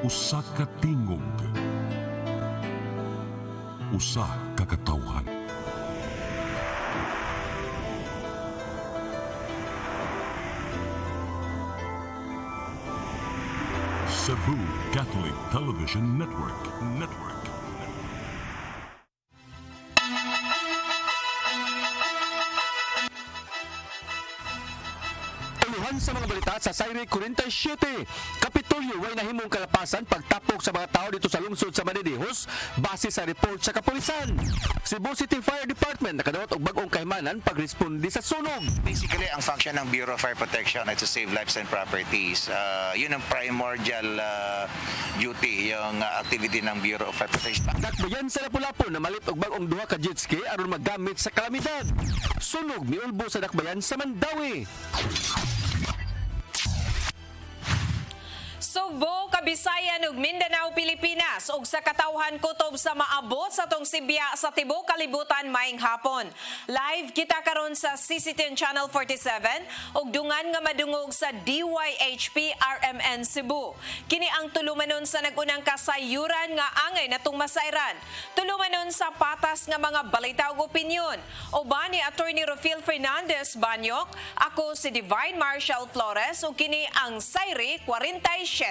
Usa ka tingog, usa ka katawhan. Cebu Catholic Television Network. Tuluhan sa mga balita sa Sayre 47. Kapitolyo way nahimong kalapasan pagtapok sa mga tao dito sa lungsod sa Manidihos base sa report sa kapulisan. Cebu City Fire Department nakadawat og bag-ong kahimanan pagresponde sa sunog. Basically, ang function ng Bureau of Fire Protection ay to save lives and properties. Yun ang primordial duty, yung activity ng Bureau of Fire Protection. Dakbayan sa Lapu-Lapu na malit og bag-ong duha ka jet ski aron maggamit sa kalamidad. Sunog miulbo sa dakbayan sa Mandawi. Subo, Kabisayan ug Mindanao, Pilipinas ug sa katawhan kutob sa maabot sa tong Sibya sa tibuok kalibutan maayong hapon. Live kita karon sa CCTN Channel 47 ug dungan nga madungog sa DYHP RMN Cebu. Kini ang tulumanon sa nagunang kasayuran nga angay natong masayran. Tulumanon sa patas nga mga balita ug opinyon. Uban ni Attorney Rofil Fernandez Banyok, ako si Divine Marshall Flores ug kini ang Sayre 47.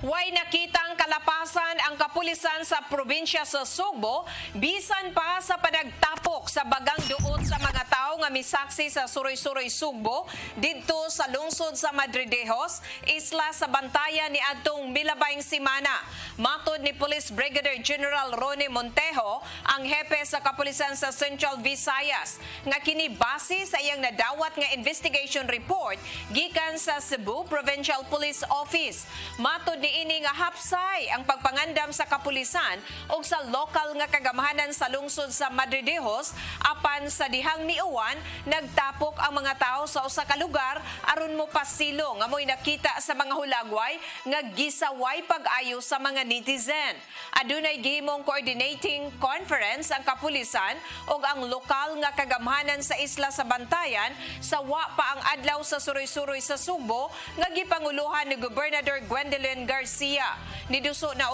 Way nakitang kalapasan ang kapulisan sa probinsya sa Subo bisan pa sa panagtapok sa bagang duot sa mga tao nga misaksi sa Suroy-Suroy Subo didto sa lungsod sa Madridejos, isla sa bantayan ni adtong milabayng semana. Matod ni Police Brigadier General Ronnie Montejo, ang hepe sa kapulisan sa Central Visayas, nga kini base sa iyang nadawat nga investigation report gikan sa Cebu Provincial Police Office. Matod ni ini nga hapsay ang pagpangandam sa kapulisan o sa lokal nga kagamahanan sa lungsod sa Madridejos apan sa dihang niuwan nagtapok ang mga tao sa usa ka lugar aron mo pasilo nga mo'y nakita sa mga hulagway nga gisaway pag-ayo sa mga netizen. Adunay gihimong coordinating conference ang kapulisan o ang lokal nga kagamahanan sa isla sa Bantayan sa wa pa ang adlaw sa Suroy-Suroy sa Subo nga gipanguluhan ni Gobernador Gwendolyn Garcia. Giduso na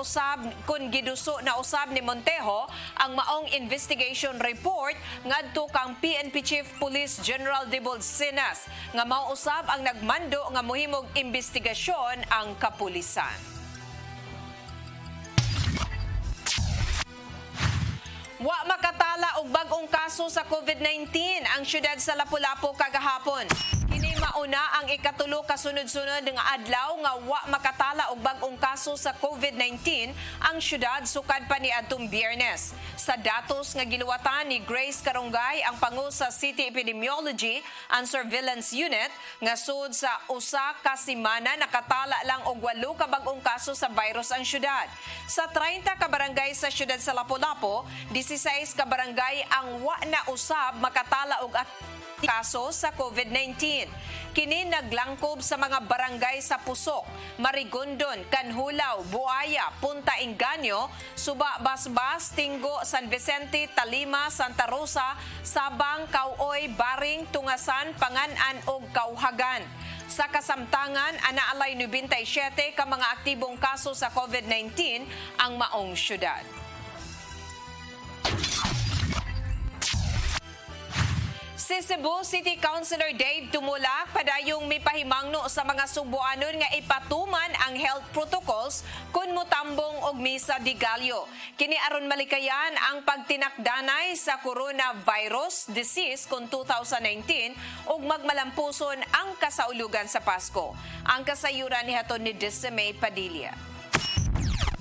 usab ni Montejo ang maong investigation report ngadto kang PNP Chief Police General Dibol Sinas nga mao usab ang nagmando nga mohimog investigasyon ang kapulisan. Wa makatala og bag-ong kaso sa COVID-19 ang syudad sa Lapu-Lapu kagahapon. Kini mauna ang ikatulo kasunod-sunod nga adlaw nga wa makatala og bag-ong kaso sa COVID-19 ang syudad sukad pa ni adtong Biyernes. Sa datos nga giluwatan ni Grace Karungay, ang pangu sa City Epidemiology and Surveillance Unit, nga sud sa usa ka semana nakatala lang og 8 ka bag-ong kaso sa virus ang syudad. Sa 30 ka barangay sa syudad sa Lapu-Lapu, 16 ka barangay ang wa na usab makatala og kaso sa COVID-19. Kini naglangkob sa mga barangay sa Pusok, Marigondon, Canhulaw, Buaya, Punta Inganyo, Suba, Basbas, Tinggo, San Vicente, Talima, Santa Rosa, Sabang, Kauoy, Baring, Tungasan, Panganan ug Kauhagan. Sa kasamtangan, anaalay 97 ka mga aktibong kaso sa COVID-19 ang maong syudad. Si Cebu City Councilor Dave Tumulak padayong mipahimangno sa mga Subuanon nga ipatuman ang health protocols kun motambong og misa di Gallo. Kini aron malikayan ang pagtinakdanay sa coronavirus disease kun 2019 ug magmalampuson ang kasaulugan sa Pasko. Ang kasayuran ni haton ni Decime Padilla.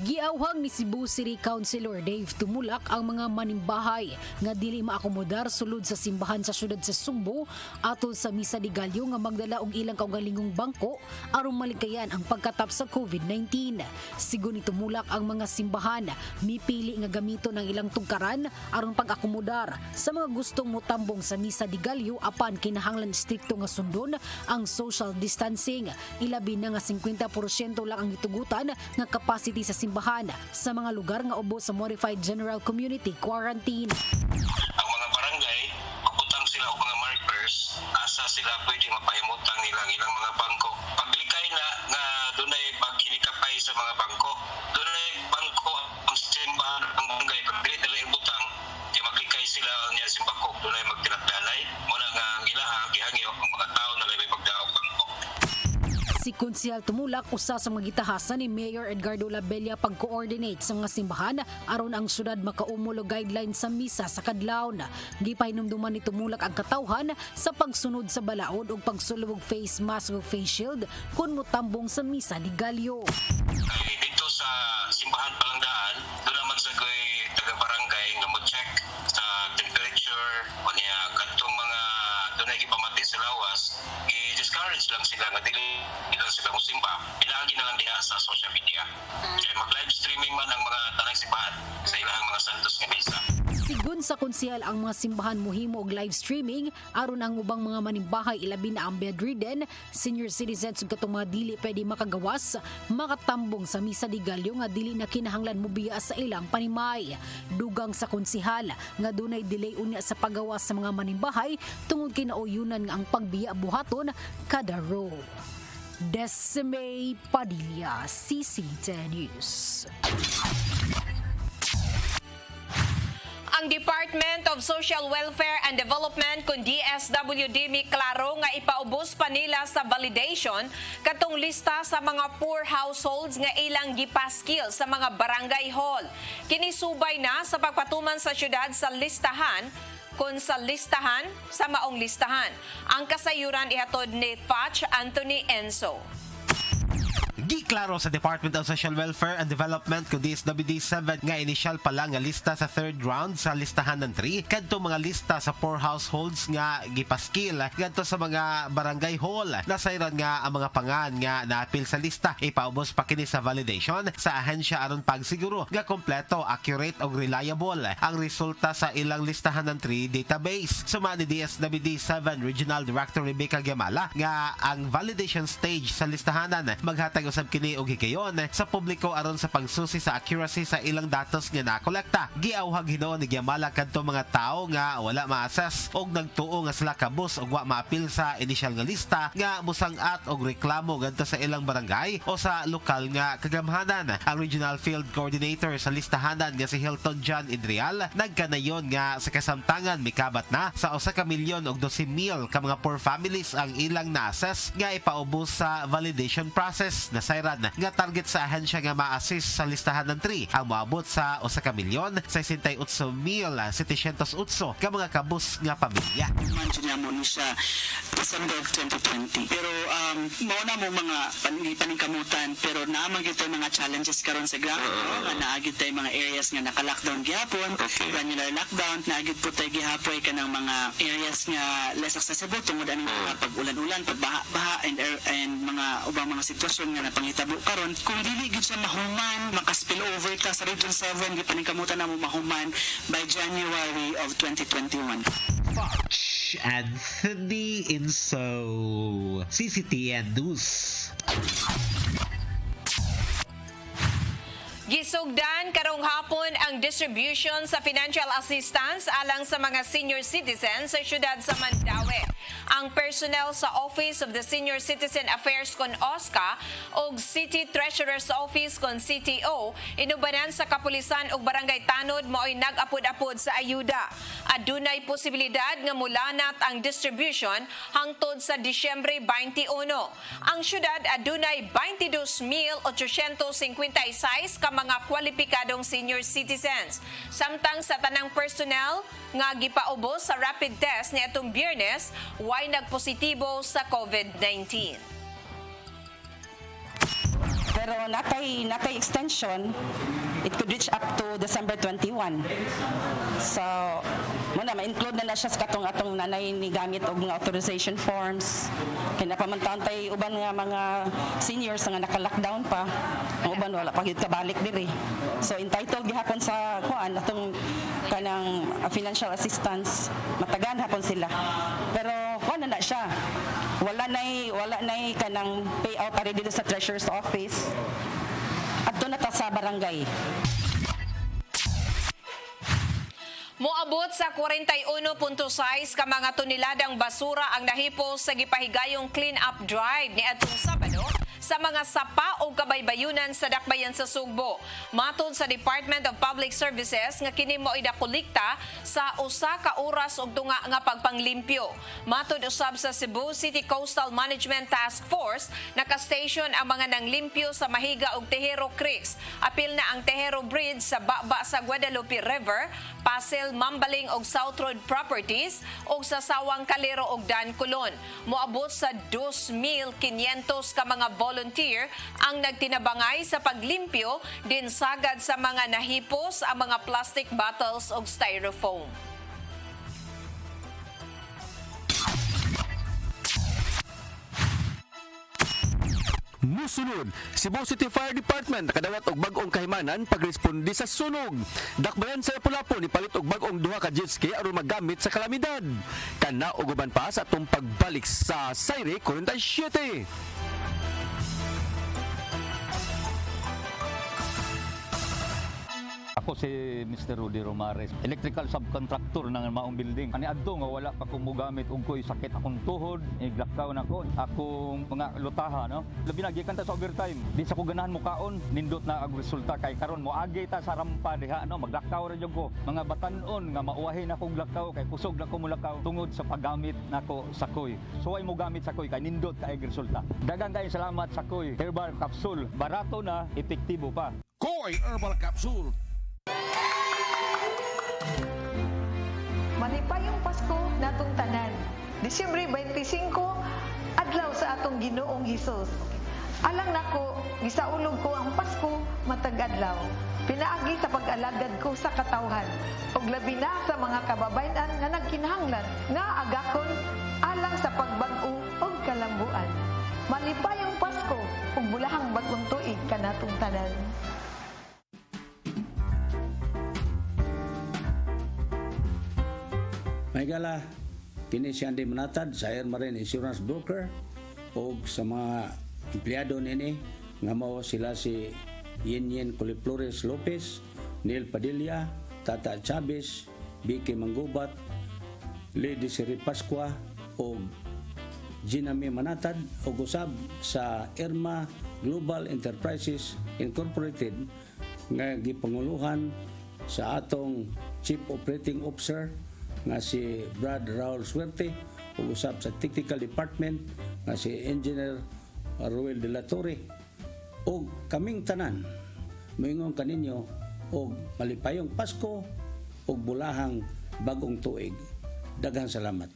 Giawhag ni Cebu City Councilor Dave Tumulak ang mga manimbahay nga dili maakomodar sulod sa simbahan sa syudad sa Sugbo atol sa misa de Gallo nga magdala og ilang kaugalingong bangko aron malikayan ang pagkatap sa COVID-19. Sigon ni Tumulak ang mga simbahan mipili nga gamito ng ilang tungkaran aron pag-akomodar sa mga gustong motambong sa misa de Gallo apan kinahanglan strikto nga sundon ang social distancing. Ilabi na nga 50% lang ang gitugutan nga capacity sa simbahan sa mga lugar nga ubos sa Modified General Community Quarantine. Ang mga barangay, pagputang sila o mga markers, asa sila pwede mapahimutang nilang ilang mga bangko. Paglikay na nga dunay paghinikapay sa mga bangko, dunay bangko ang simbahan ang barangay, pagpilit nila ibutang, di maglikay sila niya simbako, dunay magtinagdalay, muna nga ang ilaha, gihangyo ang mga tao na may magdaog bangko. Si Konsehal Tumulak usa sa mga gitahasan ni Mayor Edgardo Labella pag-coordinate sa mga simbahan aron ang syudad makaumulo guidelines sa misa sa kadlawon. Gipahinumduman ni Tumulak ang katawhan sa pagsunod sa balaod ug pagsulog og face mask ug face shield kun motambong sa misa de Gallo. Dito sa simbahan Palangdaan, doon naman sa taga-barangay nga mo-check sa temperature o niya kadtong mga doon ay ipamati sa lawas, i-discourage lang sila nga dili lang sila musimba. Ilagi na lang diha sa social media. Kaya mag-live streaming man ang mga tanang simbahan sa ilang mga santos nga misa. Sigun sa konsehal ang mga simbahan mohimo og live streaming aron ang ubang mga manimbahay ilabi na ang bedridden, senior citizens ug katong mga dili pwede makagawas makatambong sa misa de Gallo nga dili na kinahanglan mobiya sa ilang panimay. Dugang sa konsehal nga dunay delay unya sa paggawas sa mga manimbahay tungod kay nauyunan nga ang pagbiya buhaton kada row. Desime Padilla, CC10 News. Ang Department of Social Welfare and Development kun DSWD mi klaro nga ipaubos pa nila sa validation katong lista sa mga poor households nga ilang gipaskil sa mga barangay hall. Kini subay na sa pagpatuman sa syudad sa listahan kun sa listahan sa maong listahan. Ang kasayuran ihatod ni Fach Anthony Enzo. Giklaro sa Department of Social Welfare and Development kung DSWD-7 nga initial pa lang nga lista sa third round sa listahan ng 3 kadto mga lista sa poor households nga gipaskil kadto sa mga barangay hall. Nasayran nga ang mga pangan nga naapil sa lista ipaubos pa kini sa validation sa ahensya aron pagsiguro nga kompleto, accurate ug reliable ang resulta sa ilang listahan ng 3 database. Suma ni DSWD-7 Regional Director Rebecca Gemala nga ang validation stage sa listahanan maghatag usab kini og hikayon sa publiko aron sa pagsusi sa accuracy sa ilang datos nga nakolekta. Giawhag hinuon ni Gemala kadto mga tawo nga wala ma-assess og nagtuo nga sila kabus og wa maapil sa initial nga lista nga musangat og reklamo ngadto sa ilang barangay o sa lokal nga kagamhanan. Ang Regional Field Coordinator sa listahanan nga si Hilton John Idrial nagkanayon nga sa kasamtangan mikabat na sa 1,200,000 ka mga poor families ang ilang na-assess nga ipaubos sa validation process. Nasayran nga target sa ahensya nga ma-assist sa listahan ng 3 ang maabot sa 1,68,708 ka mga kabus nga pamilya. Mandiyan mo ni siya December of 2020. Pero mauna mo mga paningkamutan pero naamang ito mga challenges karon sa ground. Nga naagid tayo mga areas nga naka-lockdown gihapon, granular lockdown, naagid po tayo gihapoy ka ng mga areas nga less accessible tungod ang mga pag-ulan-ulan, pagbaha and mga ubang mga sitwasyon nga napanghitabo karon. Kung dili gid siya mahuman, maka-spill over ka sa Region 7, di paningkamutan na mo mahuman by January of 2021. Fach Anthony Enzo, CCTN News. Gisugdan karong hapon ang distribution sa financial assistance alang sa mga senior citizens sa syudad sa Mandaue. Ang personnel sa Office of the Senior Citizen Affairs kon OSCA ug City Treasurer's Office kon CTO inubanan sa kapulisan ug barangay Tanod mao'y nag-apod-apod sa ayuda. Adunay posibilidad nga mulanat ang distribution hangtod sa Disyembre 21. Ang syudad adunay 22,856 ka mga kwalipikadong senior citizens. Samtang sa tanang personnel nga gipaubos sa rapid test niadtong Biyernes, way nagpositibo sa COVID-19. Pero Pero natay extension, it could reach up to December 21. So, muna ma-include na siya sa atong nanay ni gamit og mga authorization forms. Kaya napamantaon tay uban nga mga seniors nga naka-lockdown pa. Ang uban wala pa gyud kabalik diri. So entitled gihapon sa kuan atong kanang financial assistance. Matagan hapon sila. Pero kuan na siya. Wala nay kanang payout ari dito sa treasurer's office. Adto na ta sa barangay. Moabot sa 41.6 ka mga toneladang basura ang nahipos sa gipahigayong clean-up drive ni atong Sabado sa mga sapa o kabaybayunan sa dakbayan sa Sugbo. Matod sa Department of Public Services nga kini mo'y dakolekta sa usa ka oras og tunga nga pagpanglimpyo. Matod usab sa Cebu City Coastal Management Task Force, naka-station ang mga nanglimpyo sa Mahiga ug Tejero Creeks. Apil na ang Tejero Bridge sa baba sa Guadalupe River, Pasel, Mambaling og South Road Properties ug sa Sawang Calero ug Dancolon. Moabot sa 2,500 ka mga volunteer ang nagtinabangay sa paglimpyo din sagad sa mga nahipos ang mga plastic bottles ug styrofoam. Musunod, Cebu City Fire Department nakadawat og bag-ong kahimanan pagresponde sa sunog. Dakbayan sa Lapu-Lapu ni palit og bag-ong duha ka jet ski aron magamit sa kalamidad. Kana og uban pa sa atong pagbalik sa Sayre 47. Ako si Mr. Rudy Romares, electrical subcontractor ng maong building. Ani adto nga wala pa ko mogamit og ko'y sakit akong tuhod, iglakaw na ko. Akong mga lutaha, no? Labi na gikan ta sa overtime. Di sa ko ganahan mo kaon, nindot na ang resulta kay karon moagi ta sa rampa diha, no? Maglakaw ra jud ko. Mga batan-on nga mauwahin akong lakaw kay kusog na ko mulakaw tungod sa paggamit nako sa koy. So ay mo gamit sa koy kay nindot kay resulta. Daghang kay salamat sa koy. Herbal capsule, barato na, epektibo pa. Koy Herbal Capsule. Malipayong Pasko natong tanan. Disyembre 25, adlaw sa atong Ginoong Hesus. Alang nako, gisaulog ko ang Pasko matag adlaw. Pinaagi sa pag-alagad ko sa katawhan ug labi na sa mga kababayan nga nagkinahanglan nga agakon alang sa pagbag-o ug kalambuan. Malipayong Pasko ug bulahang bagong tuig kanatong tanan. May gala, kini si Andy Manatad sa Air Marine Insurance Broker o sa mga empleyado nini nga mao sila si Yenyen Coliflores Lopez, Neil Padilla, Tata Chavez, Vicky Manggubat, Lady Siri Pascua o Ginami Manatad o usab sa Irma Global Enterprises Incorporated nga gipanguluhan sa atong Chief Operating Officer nga si Brad Raul Suerte ug usab sa Technical Department nga si Engineer Ruel de la Torre ug kaming tanan moingon kaninyo og malipayong Pasko ug bulahang bagong tuig. Daghang salamat.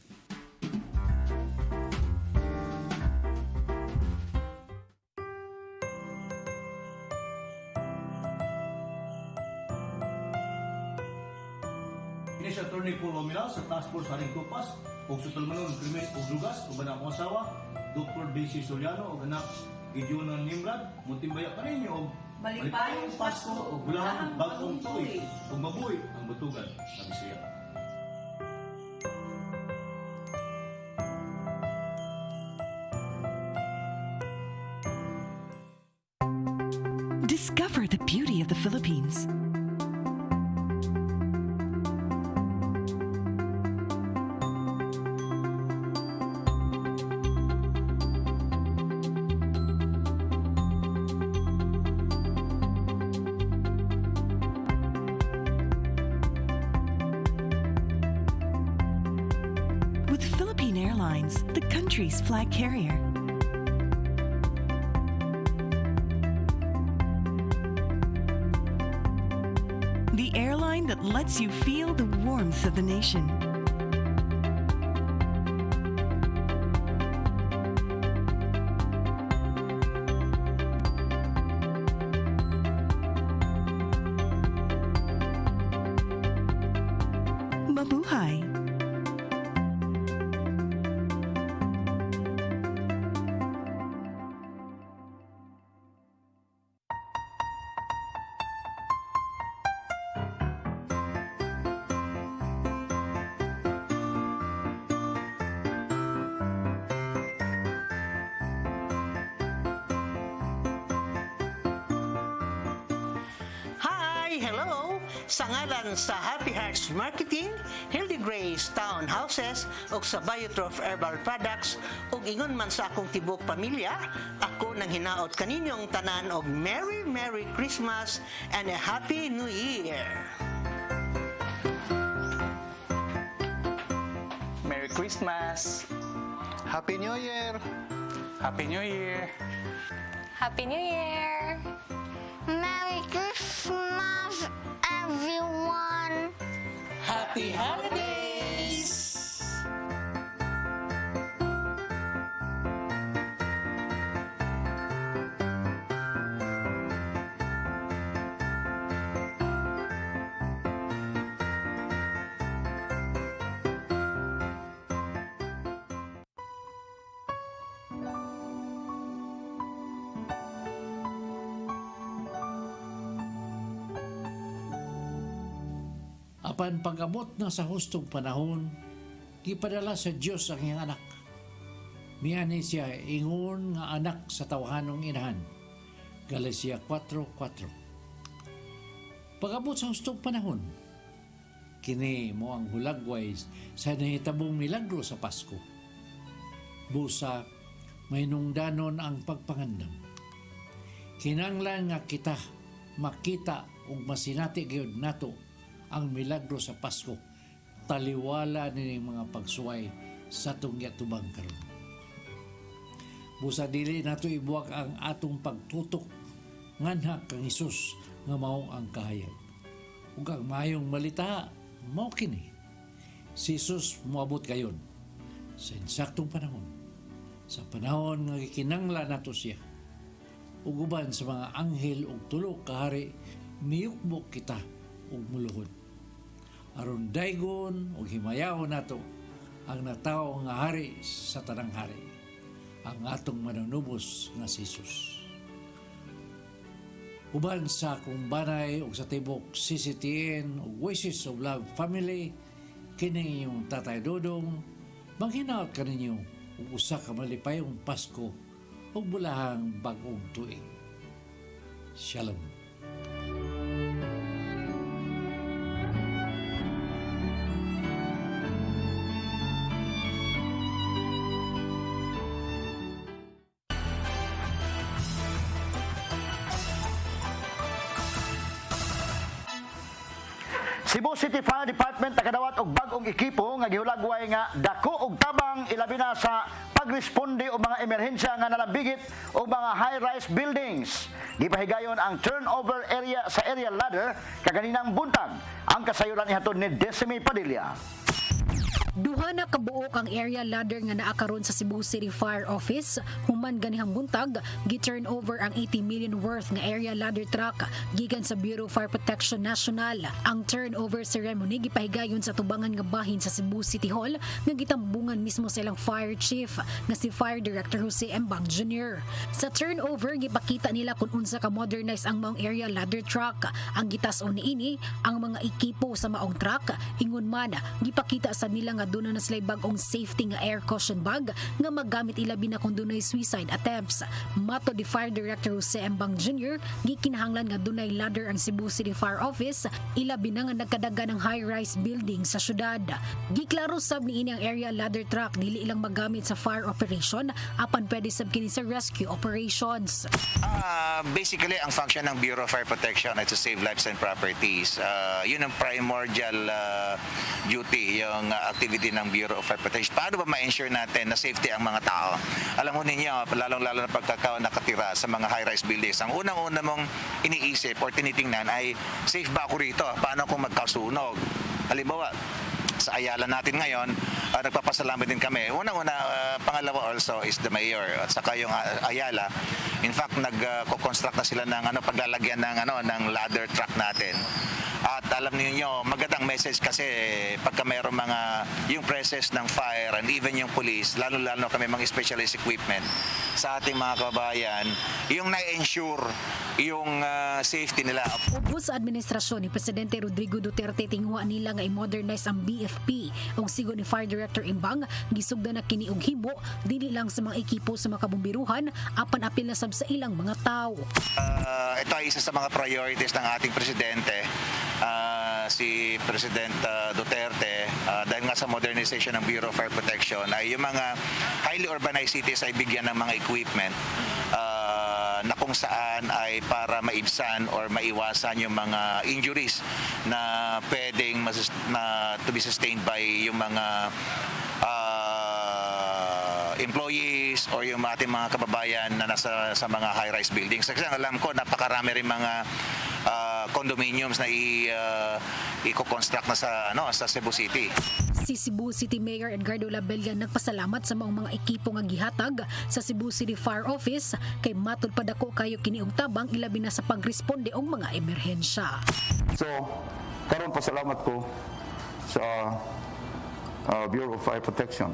Ini si Atty. Paul Omila sa Task Force Haring Tupas ug sa Tulmanon Krimen ug Drugas ug anak mo asawa Dr. Daisy Soliano ug anak Gideon Nimrod motimbaya pa ninyo og malipayong Pasko ug bulahang bagong tuig ug mabuhi ang butugan sa Bisaya. Discover the beauty of the Philippines. With Philippine Airlines, the country's flag carrier. The airline that lets you feel the warmth of the nation. mabuhay. Hi! Hello! Sa ngalan sa Happy Hearts Marketing, Hildy Grace Townhouses o sa Biotrof Herbal Products ug ingon man sa akong tibok pamilya, ako nang hinaot kaninyong tanan og Merry Merry Christmas and a Happy New Year! Merry Christmas! Happy New Year! Happy New Year! Happy New Year! Merry Christmas, everyone! Happy Holidays! Apan pag-abot na sa hustong panahon, gipadala sa Diyos ang iyang anak. Miyani siya ingon nga anak sa tawhanong inahan. Galatia 4:4. Pag-abot sa hustong panahon, kini mo ang hulagway sa nahitabong milagro sa Pasko. Busa, may nungdanon ang pagpangandam. Kinanglan nga kita makita ug masinati gyud nato ang milagro sa Pasko, taliwala ni mga pagsuway sa tubang karon. Busa dili nato ibuwag ang atong pagtutok nganha kang Hesus nga mao ang kahayag. Ug ang mayong malita mao kini. Si Hesus moabot kayon sa insaktong panahon. Sa panahon nga gikinanglan nato siya. Ug uban sa mga anghel ug tulo ka hari miyukbok kita ug muluhod. Aron daygon ug himayaw nato ang natawo nga hari sa tanang hari, ang atong manunubos nga si Jesus. Uban sa akong banay ug sa tibok CCTN ug Voices of Love Family, kini inyong Tatay Dodong, manghinaot kaninyo ug usa ka malipayong Pasko ug bulahang bag-ong tuig. Shalom. Cebu City Fire Department nakadawat og bag-ong ekipo nga gihulagway nga dako og tabang ilabi na sa pagresponde og mga emerhensya nga nalambigit og mga high-rise buildings. Gipahigayon ang turnover area sa area ladder kaganinang buntag. Ang kasayuran ihatod ni Decime Padilla. Duha na kabuok ang area ladder nga naa karon sa Cebu City Fire Office. Human ganihang buntag, gi-turn over ang 80 million worth nga area ladder truck gikan sa Bureau of Fire Protection National. Ang turnover ceremony gipahigayon sa tubangan nga bahin sa Cebu City Hall nga gitambungan mismo sa ilang fire chief nga si Fire Director Jose Embang Jr. Sa turnover gipakita nila kung unsa ka modernize ang maong area ladder truck. Ang gitas-on niini ang mga ekipo sa maong truck, ingon man gipakita sa nila nga doon na sila bag-ong safety nga air caution bag nga magamit ilabi na kung dunay suicide attempts. Mato di Fire Director Jose Embang Jr., gikinahanglan nga dunay ladder ang Cebu City Fire Office, ilabi na nga nagkadaga ng high-rise building sa syudad. Giklaro sab niini ang area ladder truck dili ilang magamit sa fire operation, apan pwede sab kini sa rescue operations. Basically, ang function ng Bureau of Fire Protection ay to save lives and properties. Yun ang primordial duty, yung activity ng Bureau of Fire Protection. Paano ba ma-ensure natin na safety ang mga tao? Alam mo ninyo, lalong-lalo na pagkakaw nakatira sa mga high-rise buildings, ang unang-una mong iniisip or tinitingnan ay, safe ba ako rito? Paano kung magkasunog? Halimbawa, sa Ayala natin ngayon, nagpapasalamat din kami. Unang-una, pangalawa also is the mayor at saka yung Ayala. In fact, nagko-construct na sila ng paglalagyan ng ng ladder truck natin. At alam niyo, magandang message kasi pagka mayroong mga yung presence ng fire and even yung police, lalo-lalo kami mga specialist equipment sa ating mga kababayan, yung na-ensure yung safety nila. Ubos sa administrasyon ni Presidente Rodrigo Duterte tingwa nila nga i-modernize ang BFP ug sigo ni Fire Director Imbang gisugdan na kini og himo dili lang sa mga ekipo sa mga kabumbiruhan apan apil na sab sa ilang mga tawo. Ito ay isa sa mga priorities ng ating presidente, si President Duterte, dahil nga sa modernization ng Bureau of Fire Protection ay yung mga highly urbanized cities ay bigyan ng mga equipment na kung saan ay para maibsan or maiwasan yung mga injuries na pwedeng to be sustained by yung mga employees or yung ating mga kababayan na nasa sa mga high-rise buildings. Kasi alam ko napakarami rin mga condominiums na i-construct na sa Cebu City. Si Cebu City Mayor Edgardo Labella nagpasalamat sa mga ekipo nga gihatag sa Cebu City Fire Office kay matud pa dako kayo kini og tabang ilabi na sa pagresponde og mga emerhensya. So, karon pasalamat ko sa Bureau of Fire Protection,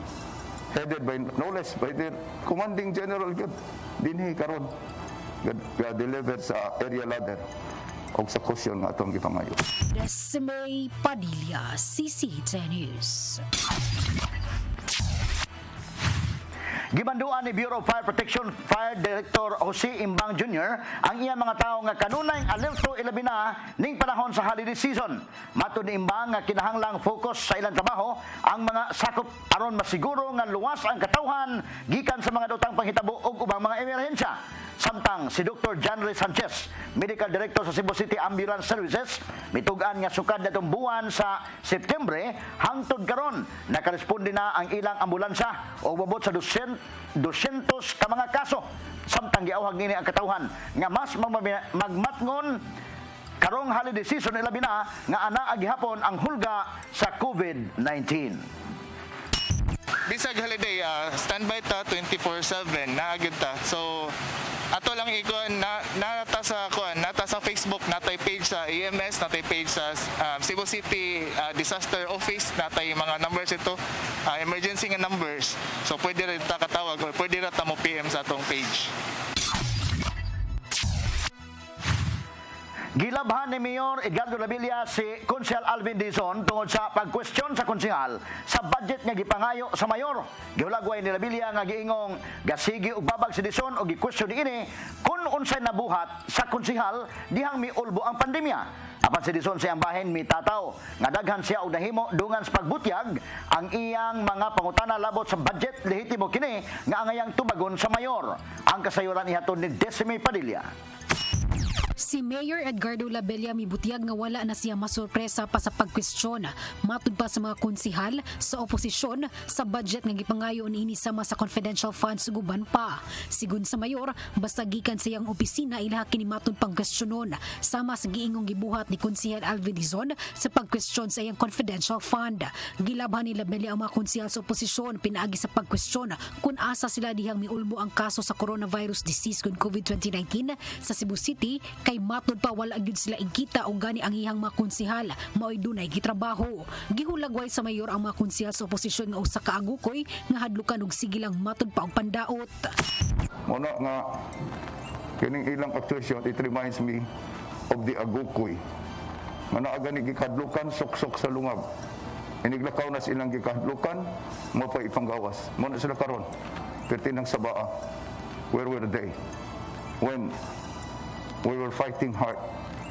headed by no less by the Commanding General Gud dinhi karon delivered sa area ladder o sa kusyon nga atong gipangayo. Desmay Padilla, CC10 News. Gibanduan ni Bureau of Fire Protection Fire Director Jose Imbang Jr. ang iyang mga tawo nga kanunay alerto ilabi na ning panahon sa holiday season. Matud ni Imbang nga kinahanglang focus sa ilang trabaho ang mga sakop aron masiguro nga luwas ang katawhan gikan sa mga dutang panghitabo ug ubang mga emerhensya. Samtang si Dr. John Ray Sanchez, Medical Director sa Cebu City Ambulance Services, mitugan nga sukad natong buwan sa Septembre hangtod karon nakaresponde na ang ilang ambulansya o babot sa 200 ka mga kaso. Samtang giawhag nini ang katawhan nga mas magmatngon karong holiday season ilabi na nga ana gihapon ang hulga sa COVID-19. Bisag holiday, standby ta 24/7 naagid ta. So ato lang ikuan nata sa Facebook, natay page sa EMS, natay page sa Cebu City Disaster Office, natay mga numbers ito, emergency nga numbers. So pwede rin ta katawag or pwede ra ta mo PM sa atong page. Gilabhan ni Mayor Edgardo Labella si Konsehal Alvin Dizon tungod sa pagkwestiyon sa konsehal sa budget nga gipangayo sa mayor. Giulagway ni Labella nga giingong gasigi ug babag si Dizon og gikwestiyon niini kung unsay nabuhat sa konsehal dihang miulbo ang pandemya. Apan si Dizon siyang bahin mitataw nga daghan siya og nahimo dungan sa pagbutyag ang iyang mga pangutana labot sa budget lehitimo kini nga angayang tubagon sa mayor. Ang kasayuran ihaton ni Desmay Padilla. Si Mayor Edgardo Labella mibutyag nga wala na siya masurpresa pa sa pagkwestiyon matud pa sa mga konsehal sa oposisyon sa budget nga gipangayo niini sama sa confidential funds guban pa. Sigun sa mayor, basta gikan sa iyang opisina ilaha kini matud pangkwestiyonon sama sa giingong gibuhat ni Konsehal Alvin Dizon sa pagkwestiyon sa iyang confidential fund. Gilabhan ni Labella ang mga konsehal sa oposisyon pinaagi sa pagkwestiyon kung asa sila dihang miulbo ang kaso sa coronavirus disease kung COVID-2019 sa Cebu City kay matud pa wala gyud sila igkita og gani ang iyang mga konsehal maoy dunay gitrabaho. Gihulagway sa mayor ang mga konsehal sa oposisyon nga usa ka agukoy nga hadlukan og sigilang matud pa og pandaot. Muna nga kining ilang actuation, it reminds me of the agukoy. Nga naa gani gikadlukan sok-sok sa lungag. Iniglakaw na silang gikadlukan mo pa ipanggawas. Muna sila karon pertinang sa baa. Where were they when we were fighting hard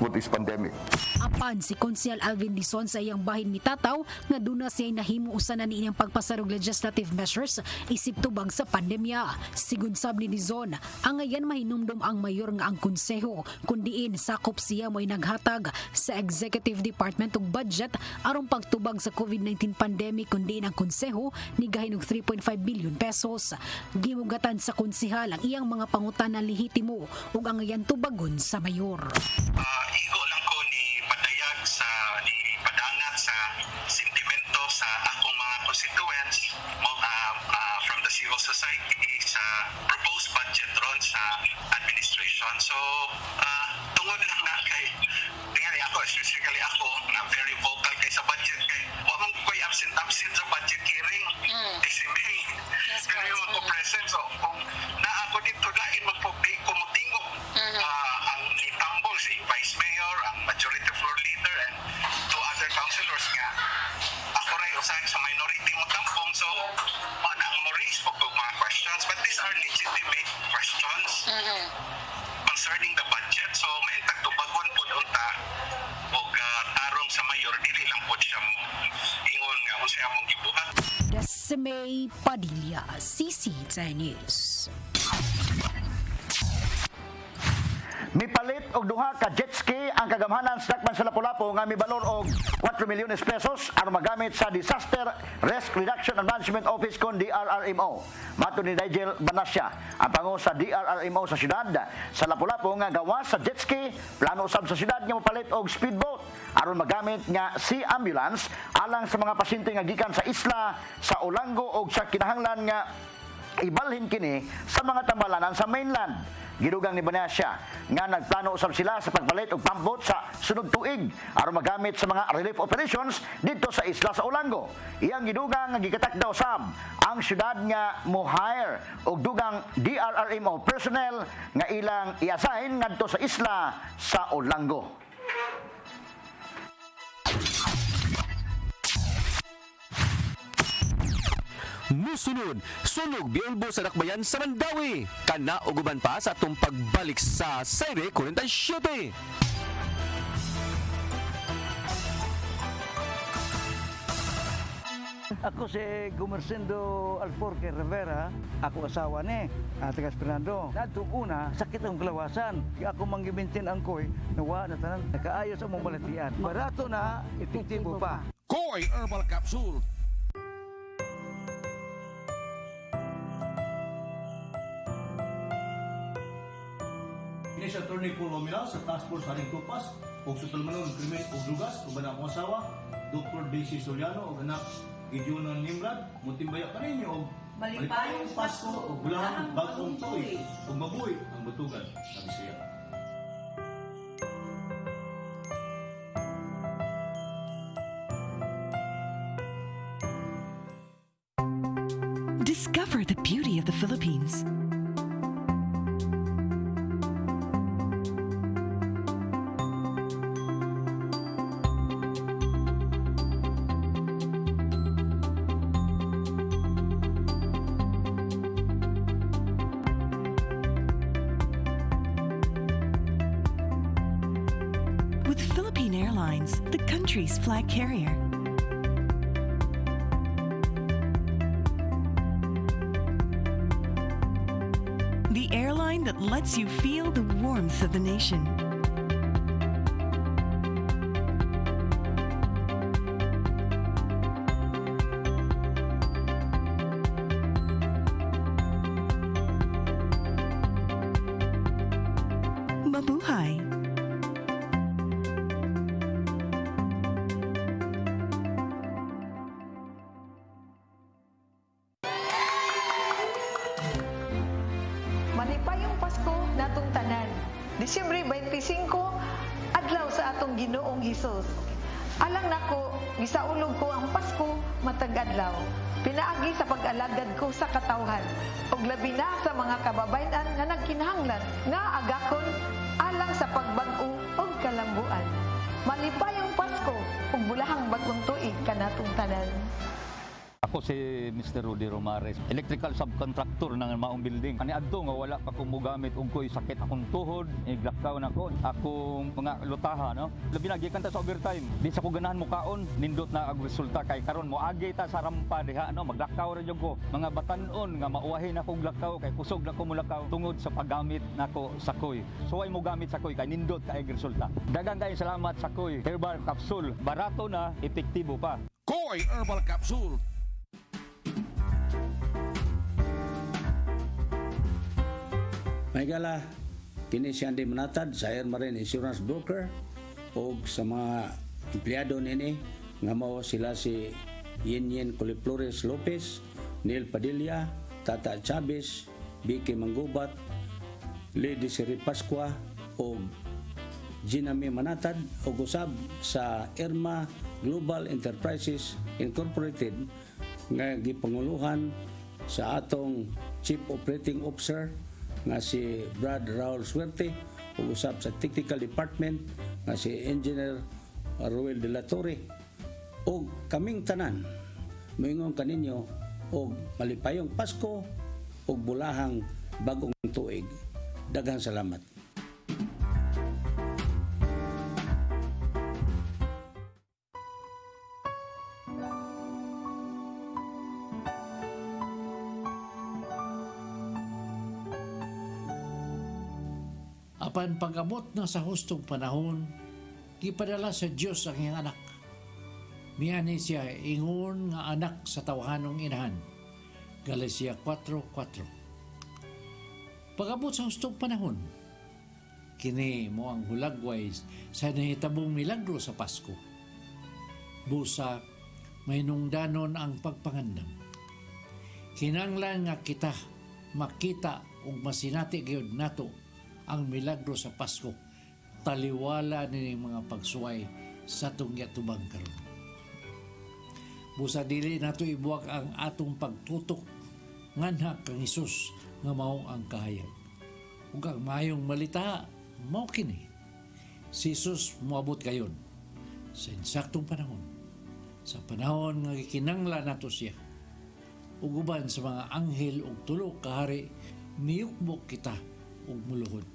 with this pandemic? Apan si Konsehal Alvin Dizon sa iyang bahin mitataw nga duna siya nahimo usa na niining pagpasarog legislative measures isip tubag sa pandemya. Sigun sab ni Dizon, ang ayan mahinumdum ang mayor nga ang konseho kundiin sakop siya mo'y naghatag sa executive department og budget aron pagtubag sa COVID-19 pandemic kundiin ang konseho ni gahinog 3.5 billion pesos. Gimugatan sa konsehal ang iyang mga pangutana lehitimo ug ang ayan tubagon sa mayor. Igo lang ko ni padayag sa ni padangat sa sentimento sa akong mga constituents from the civil society sa proposed budget ron sa administration. So tungod lang na kay tingali ako, especially ako, na very vocal kay sa budget kay wa man ko'y absent sa budget hearing. Si May. Pero yung magpo-present. So, kung na ako dito, lain magpo-tingog. Ang nitambol, si Vice Mayor, ang Majority Floor Leader, and two other councilors nga. Ako rin usahin sa minority mo tampong. So, ang mo-raise po mga questions. But these are legitimate questions concerning the budget. So, may tagtubagon po unta o tarong sa mayor, dili lang po siya mo. Ingon nga, kung siya mong gibuhat. Desmay Padilla, CCTV News. Mipalit og duha ka jet ski ang kagamhanan sa Dakman sa Lapu-Lapu nga mibalor og 4 milyones pesos aron magamit sa Disaster Risk Reduction and Management Office kon DRRMO. Matud ni Nigel Banasya, ang pangu sa DRRMO sa syudad sa Lapu-Lapu nga gawas sa jet ski, plano usab sa syudad nga mapalit og speedboat aron magamit nga sea ambulance alang sa mga pasyente nga gikan sa isla sa Olango og sa kinahanglan nga ibalhin kini sa mga tambalanan sa mainland. Gidugang ni Banasya nga nagplano usab sila sa pagpalit og pambot sa sunod tuig aron magamit sa mga relief operations dito sa isla sa Olango. Iyang gidugang nga gikatakda usab ang syudad nga mo-hire og dugang DRRMO personnel nga ilang i-assign ngadto sa isla sa Olango. Musunod, sunog Biolbo sa Dakbayan sa Mandawi. Kana og uban pa sa atong pagbalik sa Sayre 47. Ako si Gumersindo Alforque Rivera, ako asawa ni Tagas Fernando. Nadto una, sakit ang kalawasan. Kaya ako manggibintin ang koy, nawa na tanan, nakaayos ang mong balatian. Barato na, epektibo pa. Koy Herbal Capsule. Kini si Attorney Paul Omila sa Task Force Haring Tupas ug sa Tulmanon Krimen ug Lugas ug anak akong asawa, Dr. Daisy Soliano ug anak Gideon Nimrad, mutimbaya pa ninyo og malipayong Pasko ug bulahang bagong tuig ug mabuhi ang butugan sa Bisaya. Discover the beauty of the Philippines. With Philippine Airlines, the country's flag carrier. The airline that lets you feel the warmth of the nation. Mabuhay! Malipayong Pasko natong tanan. Disyembre 25, adlaw sa atong Ginoong Hesus. Alang nako, gisaulog ko ang Pasko matag adlaw. Pinaagi sa pag-alagad ko sa katawhan ug labi na sa mga kababayan nga nagkinahanglan nga agakon alang sa pagbag-o ug kalambuan. Malipayong Pasko ug bulahang bagong tuig kanatong tanan. Ako si Mr. Rudy Romares, electrical subcontractor ng maong building. Ani adto nga wala pa ko mogamit og koy sakit akong tuhod, iglakaw na ko. Akong mga lutaha no. Labi na gikan ta sa overtime. Di sa ko ganahan mo kaon, nindot na ang resulta kay karon mo agi ta sa rampa diha no, maglakaw ra jud ko. Mga batan-on nga mauwahi na kog lakaw kay kusog na ko mulakaw tungod sa paggamit nako sa koy. So ay mo gamit sa koy kay nindot kay resulta. Daghang kay salamat sa koy Herbal Capsule. Barato na, epektibo pa. Koy Herbal Capsule. May gala, kini si Andy Manatad sa Air Marine Insurance Broker o sa mga empleyado nini nga mao sila si Yenyen Coliflores Lopez, Neil Padilla, Tata Chavez, Vicky Manggubat, Lady Siri Pascua o Ginami Manatad ug usab sa Irma Global Enterprises Incorporated nga gipanguluhan sa atong Chief Operating Officer nga si Brad Raul Suerte ug usab sa Technical Department nga si Engineer Ruel de la Torre ug kaming tanan moingon kaninyo og malipayong Pasko ug bulahang bagong tuig. Daghang salamat. Apan pag-abot na sa hustong panahon, gipadala sa Diyos ang iyang anak. Miyani siya ingon nga anak sa tawhanong inahan. Galatia 4:4. Pag-abot sa hustong panahon, kini mo ang hulagway sa nahitabong milagro sa Pasko. Busa, may nungdanon ang pagpangandam. Kinanglan nga kita makita ug masinati gyud nato ang milagro sa Pasko, taliwala ni mga pagsuway sa tungyatubang karon. Busa dili nato ibuwag ang atong pagtutok nganha kang Hesus nga mao ang kahayag. Ug ang mayong malita mao kini. Si Hesus moabot kayon sa insaktong panahon. Sa panahon nga gikinanglan nato siya. Ug uban sa mga anghel ug tulo ka hari miyukbok kita ug muluhod.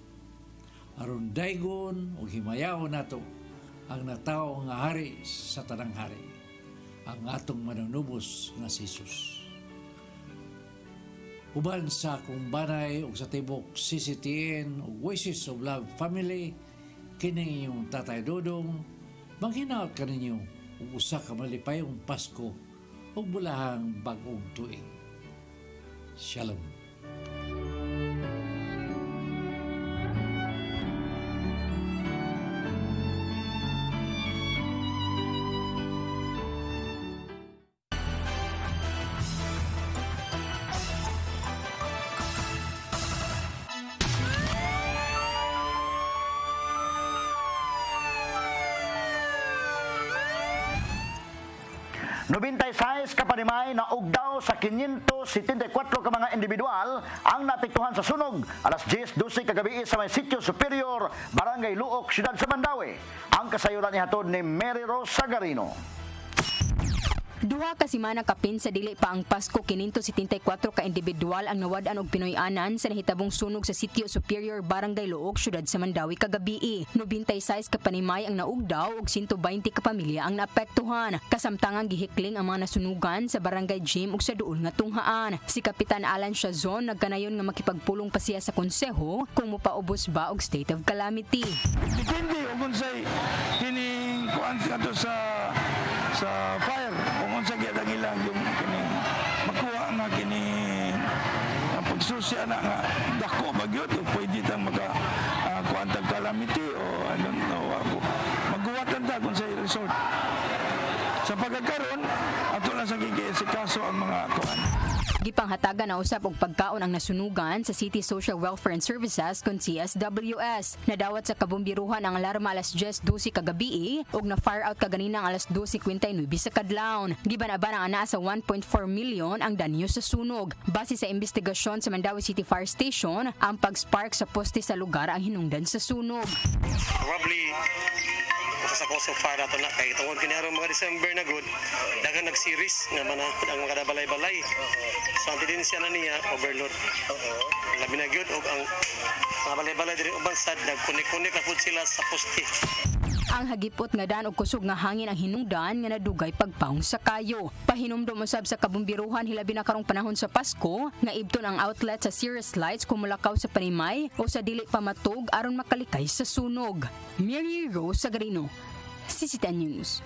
Aron daygon ug himayaw nato ang natawo nga hari sa tanang hari, ang atong mananubos nga si Jesus. Uban sa akong banay ug sa tibok CCTN ug Voices of Love Family, kini inyong Tatay Dodong, manghinaot kaninyo ug usa ka malipayong Pasko ug bulahang bag-ong tuig. Shalom. Size kapanimay na ugdaw sa 574 ka mga individual ang napiktuhan sa sunog alas 10:12 kagabi sa may Sitio Superior, Barangay Luok, Siyudad sa Mandawi. Ang kasayuran ni hatod ni Mary Rose Sagarino. Duha ka semana kapin sa dili pa ang Pasko, 574 ka individual ang nawad-an og Pinoy-anan sa nahitabong sunog sa Sitio Superior, Barangay Luok, Siyudad sa Mandawi kagabi. 96 ka panimay ang naugdaw ug 120 ka pamilya ang naapektuhan. Kasamtangang gihikling ang mga nasunugan sa Barangay Gym ug sa duol nga tunghaan. Si Kapitan Alan Shazon nagkanayon nga makipagpulong pa siya sa konseho kung mopaubos ba og state of calamity. Depende kung say kining kuan kadto sa fire kung unsa gyud ang ilang yung kining makuha na kining pagsusya na nga dako bagyod o pwede tang maka kuan tag calamity o I don't know maguwatan ta kung sa resort sa pagkakaroon ato lang sa kaso ang mga kuan. Gipanghatagan na usab og pagkaon ang nasunugan sa City Social Welfare and Services kon CSWS. Nadawat sa kabumbiruhan ang alarma alas 10:12 kagabi ug na fire out kaganina ang alas 12:29 sa kadlawon. Giban-aban ang anaa sa 1.4 million ang danyo sa sunog. Base sa investigasyon sa Mandawi City Fire Station, ang pag-spark sa poste sa lugar ang hinungdan sa sunog. Probably sa cause of fire nato na kay tungod kini aron mga December na good daghang nag-series nga manakod ang mga balay-balay. So ang tendensya na niya overload. Labi na gyud og ang mga balay-balay diri uban sad nagkunik-kunik na pud sila sa poste. Ang hagipot nga daan og kusog nga hangin ang hinungdan nga nadugay pagpawong sa kayo. Pahinumdum usab sa kabumbiruhan hilabi na karong panahon sa Pasko nga ibton ang outlet sa Cirrus Lights kung mulakaw sa panimay o sa dili pa matug aron makalikay sa sunog. Mary Rose Sagarino, CCTN News.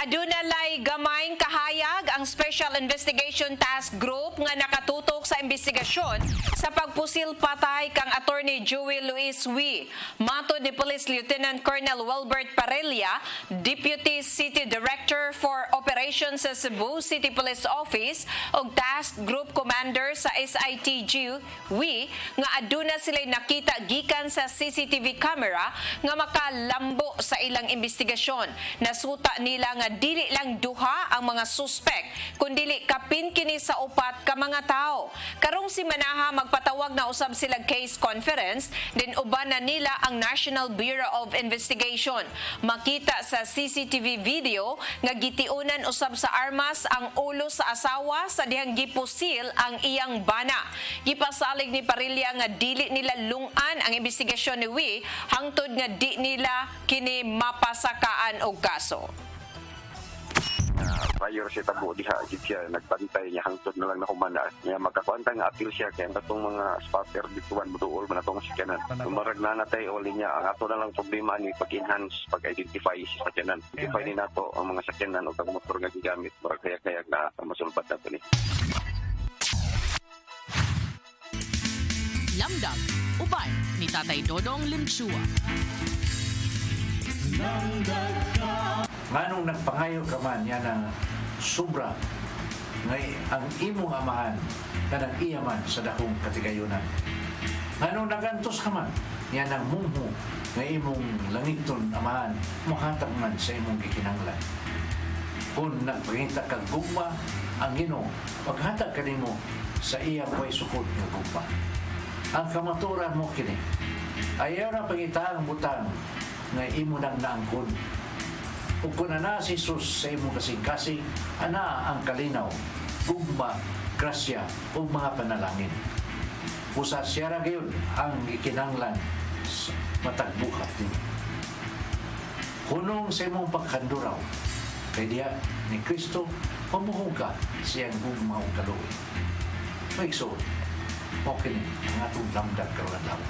Aduna lay gamayng kahayag ang Special Investigation Task Group nga nakatutok sa investigasyon sa pagpusil patay kang Attorney Joey Luis Wi. Matod ni Police Lieutenant Colonel Wilbert Parella, Deputy City Director for Operations sa Cebu City Police Office ug Task Group Commander sa SITG Wi, nga aduna sila'y nakita gikan sa CCTV camera nga makalambo sa ilang investigasyon. Nasuta nila nga dili lang duha ang mga suspek, kundili kapin kini sa upat ka mga tao. Karong si Manaha magpatawag na usab sila case conference, din uban na nila ang National Bureau of Investigation. Makita sa CCTV video nga gitiunan usab sa armas ang ulo sa asawa sa dihang gipusil ang iyang bana. Gipasalig ni Parilla nga dili nila lungan ang investigasyon ni Wi hangtod nga di nila kini mapasakaan og kaso. Prior siya tabo diha gid siya nagbantay niya hangtod na lang na humana niya magkakuanta nga appeal siya kaya katong mga spotter bituan muduol man atong sakyanan sumarag na natay uli niya ang ato na lang problema ni pag-enhance pag-identify sa sakyanan identify ni nato ang mga sakyanan o ang motor nga gigamit murag kaya na masulbat nato ni Lamdag uban ni Tatay Dodong Limchua. Nganong nagpangayo ka man yan ang sobra ngay ang imong amahan na nag-iyaman sa dakong katigayunan. Nganong nagantos ka man yan ang mungho na imong langiton amahan muhatag man sa imong gikinanglan. Kung nagpangita kag gugma ang Ginoo, paghatag kanimo sa iyang way sukod nga gugma. Ang kamaturan mo kini ayaw na pangitaang butang nga imo nang naangkon. Ug kung ana si Jesus sa imong kasing-kasing, ana ang kalinaw, gugma, grasya ug mga panalangin. Usa siya ra gayon ang ikinanglan sa matag buhat nimo. Hunong sa imong pagkanduraw, kay diya ni Kristo pamuhuga siyang gugma ug kaluoy. Maigso, okay ni ang atong lamdag karon adlaw.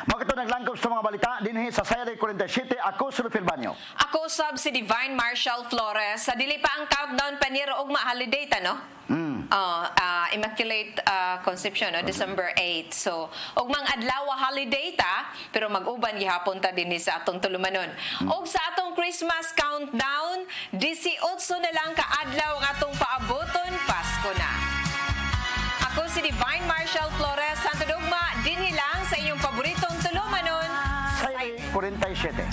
Mga naglangkap sa mga balita dinhi sa Sayre 47, ako si Rufil Banyo. Ako sab si Divine Marshall Flores. Sa dili pa ang countdown paniro og ma-holiday ta no? Immaculate Conception no? December 8. So og mga adlaw holiday ta pero mag-uban gihapon ta dinhi sa atong tulumanon. Og sa atong Christmas countdown 18 na lang ka adlaw ang atong paaboton Pasko na. Ako si Divine Marshall Flores, Santo Dogma, dinhi lang sa inyong paboritong tulumanon. Sayre 47.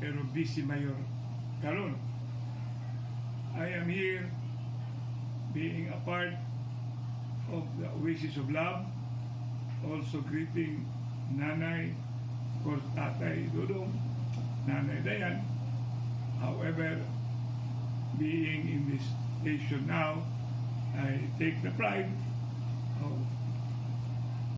Pero busy mayor karon. I am here being a part of the Oasis of Love, also greeting Nanay, of course Tatay Dodong, Nanay Dayan. However, being in this station now, I take the pride of